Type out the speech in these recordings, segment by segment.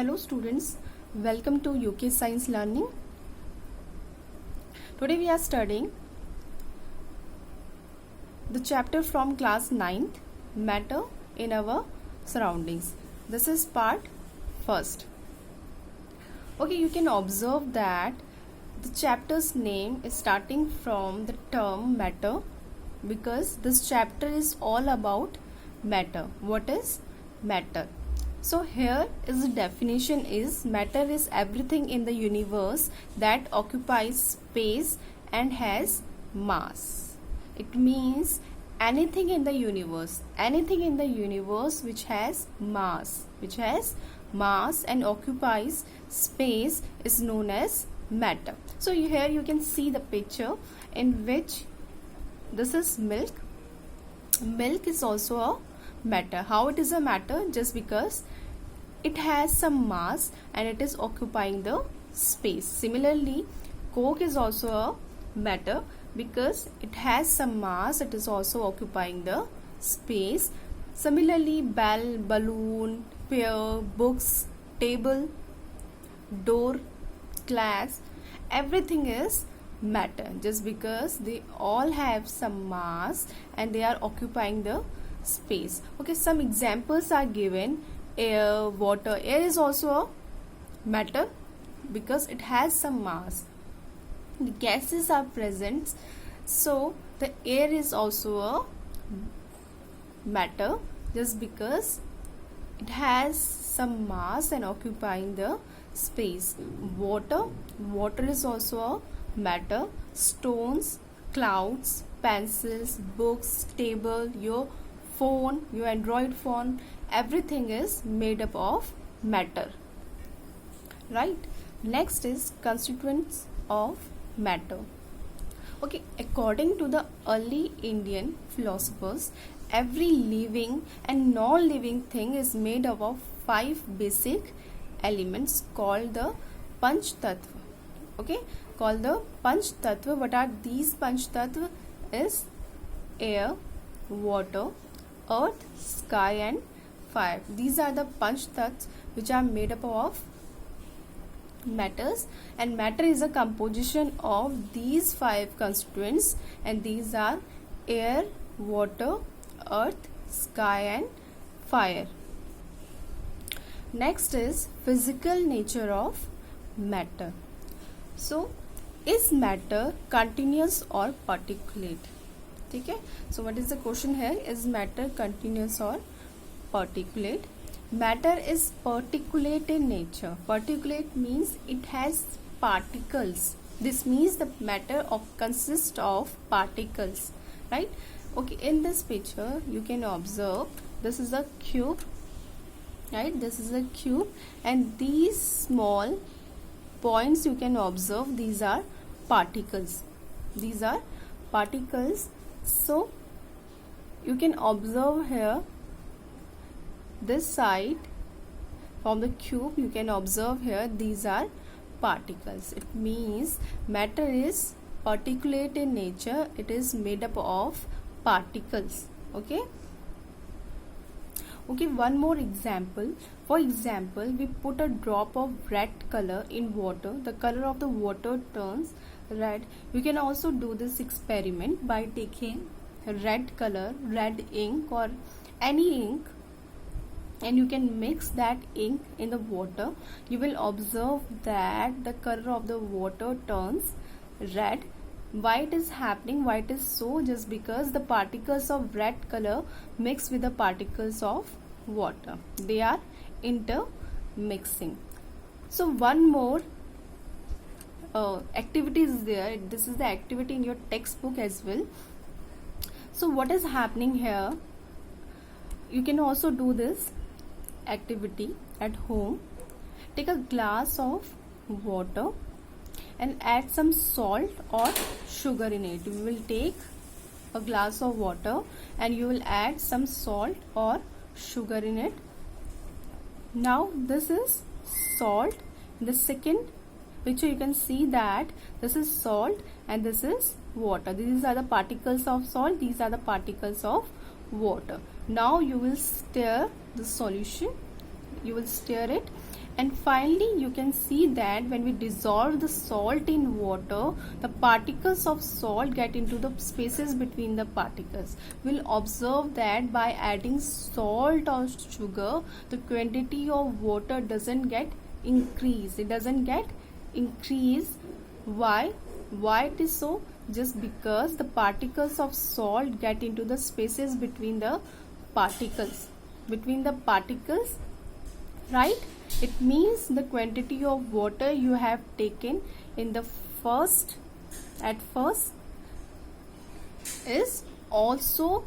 Hello students, welcome to UK Science Learning. Today we are studying the chapter from class 9th, Matter in Our Surroundings. This is part first. Okay, you can observe that the chapter's name is starting from the term matter because this chapter is all about matter. What is matter? So here is the definition is matter is everything in the universe that occupies space and has mass. It means anything in the universe which has mass and occupies space is known as matter. So here you can see the picture in which this is milk. Milk is also a matter. How it is a matter? Just because it has some mass and it is occupying the space. Similarly, Coke is also a matter because it has some mass, it is also occupying the space. Similarly, bell, balloon, pear, books, table, door, class, everything is matter just because they all have some mass and they are occupying the space. Okay, some examples are given. Air, water. Air is also a matter because it has some mass. The gases are present, so the air is also a matter just because it has some mass and occupying the space. Water is also a matter. Stones, clouds, pencils, books, table, your phone, your Android phone, everything is made up of matter, right? Next is constituents of matter. Okay, according to the early Indian philosophers, every living and non-living thing is made up of 5 basic elements called the Panch Tattva. Okay, called the Panch Tattva. What are these Panch Tattva? Is air, water, earth, sky and fire. These are the Panch Tattvas which are made up of matters, and matter is a composition of these 5 constituents, and these are air, water, earth, sky and fire. Next is physical nature of matter. So is matter continuous or particulate? Okay, so what is the question here? Is matter continuous or particulate? Matter is particulate in nature. Particulate means it has particles. This means the matter consists of particles, right? Okay, in this picture you can observe this is a cube, right? This is a cube, and these small points you can observe, these are particles. These are particles. So you can observe here this side from the cube, you can observe here these are particles. It means matter is particulate in nature. It is made up of particles. Okay, one more example. For example, we put a drop of red color in water. The color of the water turns red. You can also do this experiment by taking red color, red ink or any ink, and you can mix that ink in the water. You will observe that the color of the water turns red. Why it is happening? Why it is so? Just because the particles of red color mix with the particles of water. They are intermixing. So one more activity is there. This is the activity in your textbook as well. So what is happening here? You can also do this activity at home. Take a glass of water and add some salt or sugar in it. You will take a glass of water and you will add some salt or sugar in it. Now this is salt. In the second picture you can see that this is salt and this is water. These are the particles of salt, these are the particles of water. Now you will stir the solution, you will stir it, And finally you can see that when we dissolve the salt in water, the particles of salt get into the spaces between the particles. We'll observe that by adding salt or sugar, the quantity of water doesn't get increased. It doesn't get increased. Why it is so? Just because the particles of salt get into the spaces between the particles, right? It means the quantity of water you have taken in the first is also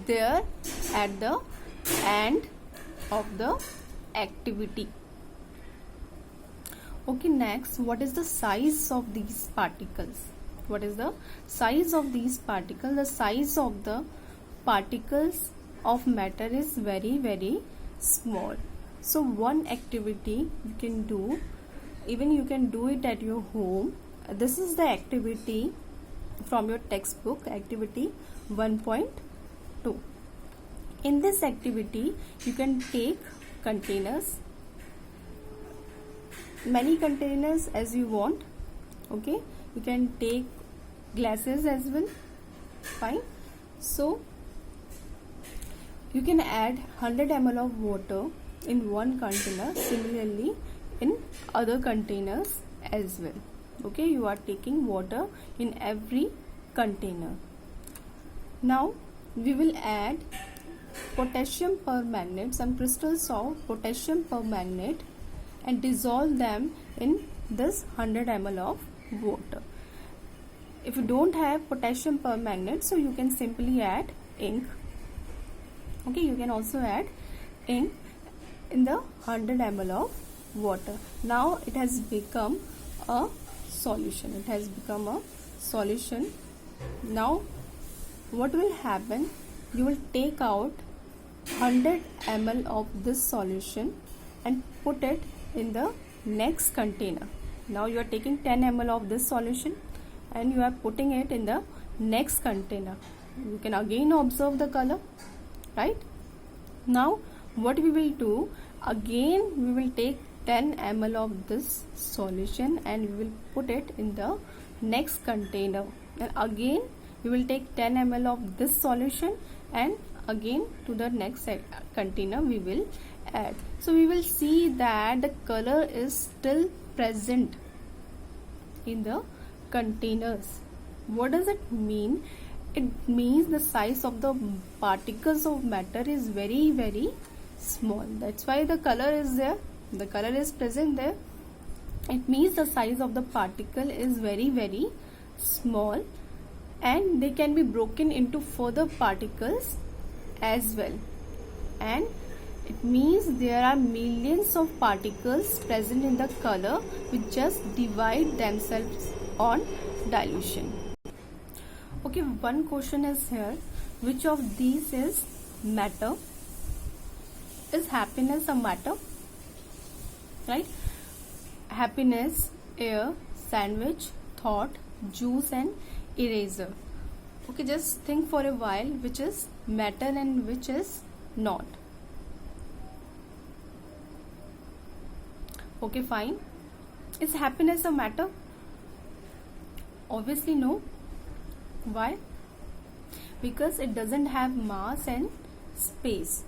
there at the end of the activity. Okay, next, what is the size of these particles? What is the size of these particles? The size of the particles of matter is very, very small. So one activity you can do, even you can do it at your home. This is the activity from your textbook, activity 1.2. In this activity, you can take containers, many containers as you want. Okay, you can take glasses as well. Fine. So you can add 100 ml of water in one container, similarly in other containers as well. Okay, you are taking water in every container. Now we will add potassium permanganate, some crystals of potassium permanganate, and dissolve them in this 100 ml of water. If you don't have potassium permanganate, so you can simply add ink. Okay, you can also add ink in the 100 ml of water. Now it has become a solution. Now what will happen? You will take out 100 ml of this solution and put it in the next container. Now you are taking 10 ml of this solution and you are putting it in the next container. You can again observe the color, right? Now what we will do, again we will take 10 ml of this solution and we will put it in the next container, and again we will take 10 ml of this solution and again to the next container we will add. So we will see that the color is still present in the containers. What does it mean? It means the size of the particles of matter is very, very small. That's why the color is there. The color is present there. It means the size of the particle is very, very small, and they can be broken into further particles as well. And it means there are millions of particles present in the color which just divide themselves on dilution. Okay, one question is here. Which of these is matter? Is happiness a matter? Right? Happiness, air, sandwich, thought, juice and eraser. Okay, just think for a while which is matter and which is not. Okay, fine. Is happiness a matter? Obviously no. Why? Because it doesn't have mass and space.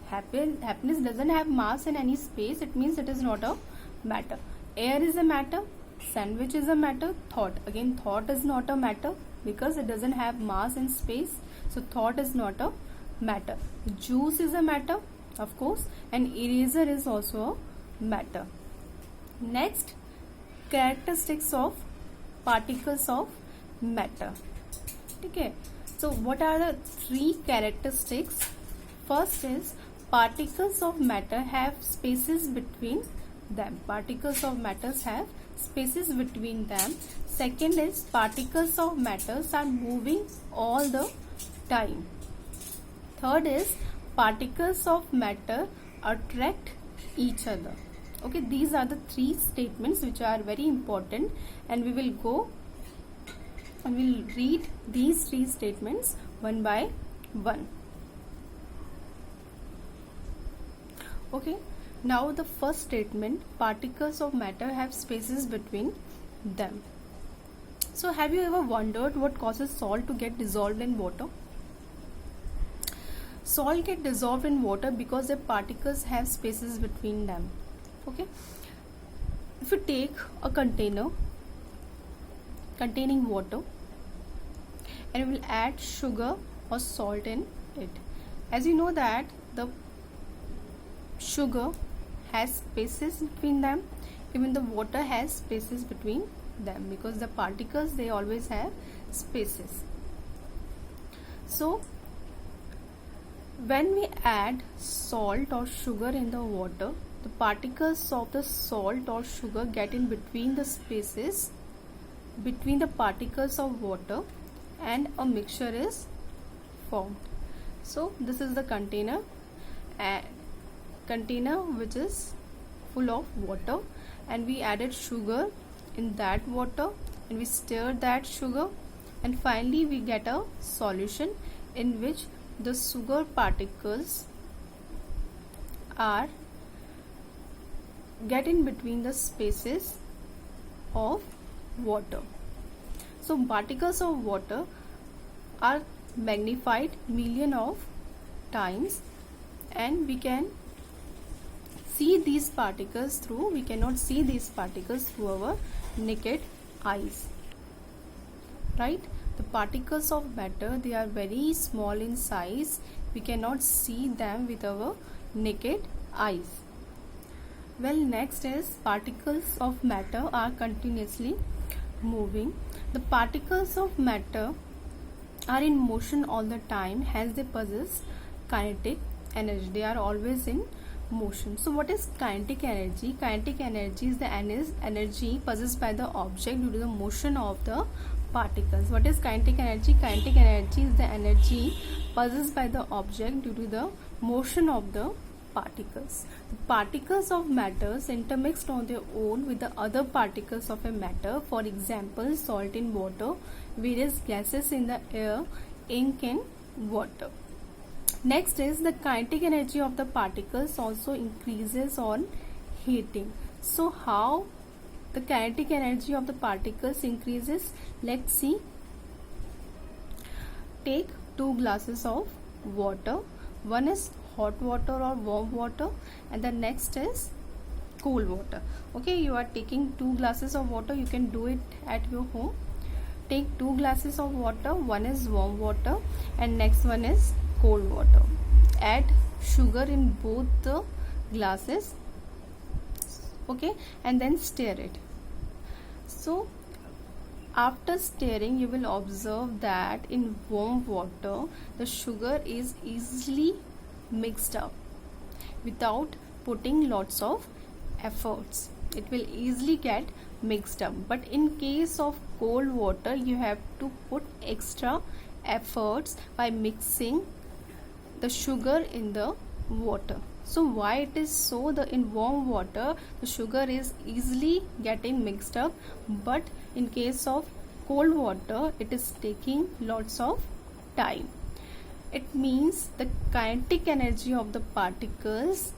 Happiness doesn't have mass and any space. It means it is not a matter. Air is a matter. Sandwich is a matter. Thought. Again, thought is not a matter because it doesn't have mass and space. So thought is not a matter. Juice is a matter, of course, and eraser is also a matter. Next, characteristics of particles of matter. Okay, so what are the three characteristics? First is particles of matter have spaces between them. Particles of matters have spaces between them. Second is particles of matters are moving all the time. Third is particles of matter attract each other. Okay, these are the three statements which are very important, and we will go and we'll read these three statements one by one. Okay, Now the first statement, particles of matter have spaces between them. So have you ever wondered what causes salt to get dissolved in water? Salt get dissolved in water because their particles have spaces between them. Okay. If you take a container containing water and we will add sugar or salt in it, as you know that the sugar has spaces between them, even the water has spaces between them, because the particles, they always have spaces. So when we add salt or sugar in the water, the particles of the salt or sugar get in between the spaces between the particles of water and a mixture is formed. So this is the container which is full of water, and we added sugar in that water and we stirred that sugar, and finally we get a solution in which the sugar particles get in between the spaces of water. So particles of water are magnified million of times, and we cannot see these particles through our naked eyes, right? The particles of matter, they are very small in size. We cannot see them with our naked eyes. Well, next is particles of matter are continuously moving. The particles of matter are in motion all the time, hence they possess kinetic energy. They are always in motion. So what is kinetic energy? Kinetic energy is the energy possessed by the object due to the motion of the particles. What is kinetic energy? Kinetic energy is the energy possessed by the object due to the motion of the particles. The particles of matters intermixed on their own with the other particles of a matter. For example, salt in water, various gases in the air, ink in water. Next is the kinetic energy of the particles also increases on heating. So how the kinetic energy of the particles increases? Let's see. Take 2 glasses of water. One is hot water or warm water, and the next is cool water. Okay, you are taking 2 glasses of water. You can do it at your home. Take 2 glasses of water. One is warm water and next one is cold water. Add sugar in both the glasses, okay, and then stir it. So after stirring, you will observe that in warm water the sugar is easily mixed up without putting lots of efforts. It will easily get mixed up, but in case of cold water you have to put extra efforts by mixing the sugar in the water. So why it is so? In warm water the sugar is easily getting mixed up, but in case of cold water it is taking lots of time. It means the kinetic energy of the particles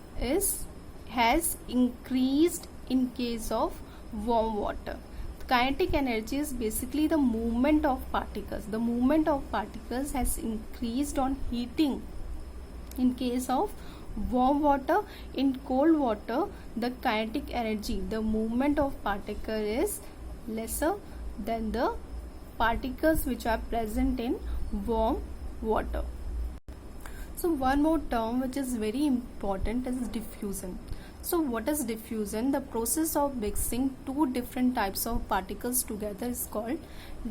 has increased in case of warm water. The kinetic energy is basically the movement of particles. The movement of particles has increased on heating in case of warm water. In cold water the kinetic energy, the movement of particle is lesser than the particles which are present in warm water. So one more term which is very important is diffusion. So what is diffusion? The process of mixing 2 different types of particles together is called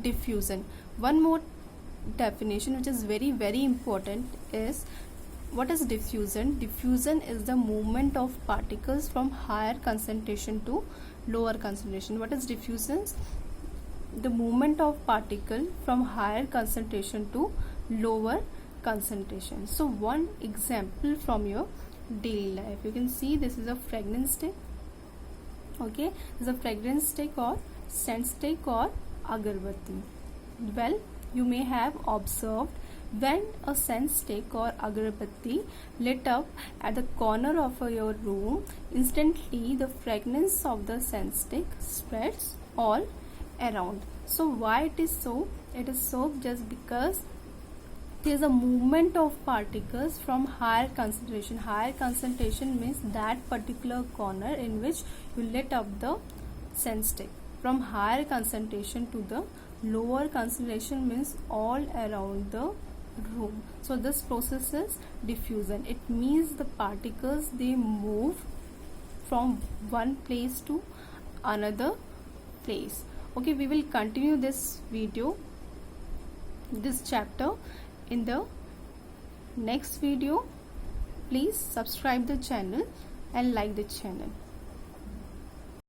diffusion. One more definition which is very important is, what is diffusion? Diffusion is the movement of particles from higher concentration to lower concentration. What is diffusion? The movement of particle from higher concentration to lower concentration. So one example from your daily life, you can see this is a fragrance stick. Okay, this is a fragrance stick or scent stick or agarbatti. Well, you may have observed When a scent stick or agarbatti lit up at the corner of your room, instantly the fragrance of the scent stick spreads all around. So why it is so? It is so just because there is a movement of particles from higher concentration. Higher concentration means that particular corner in which you lit up the scent stick. From higher concentration to the lower concentration means all around the room. So this process is diffusion. It means the particles, they move from one place to another place. Okay, we will continue this video, this chapter in the next video. Please subscribe the channel and like the channel.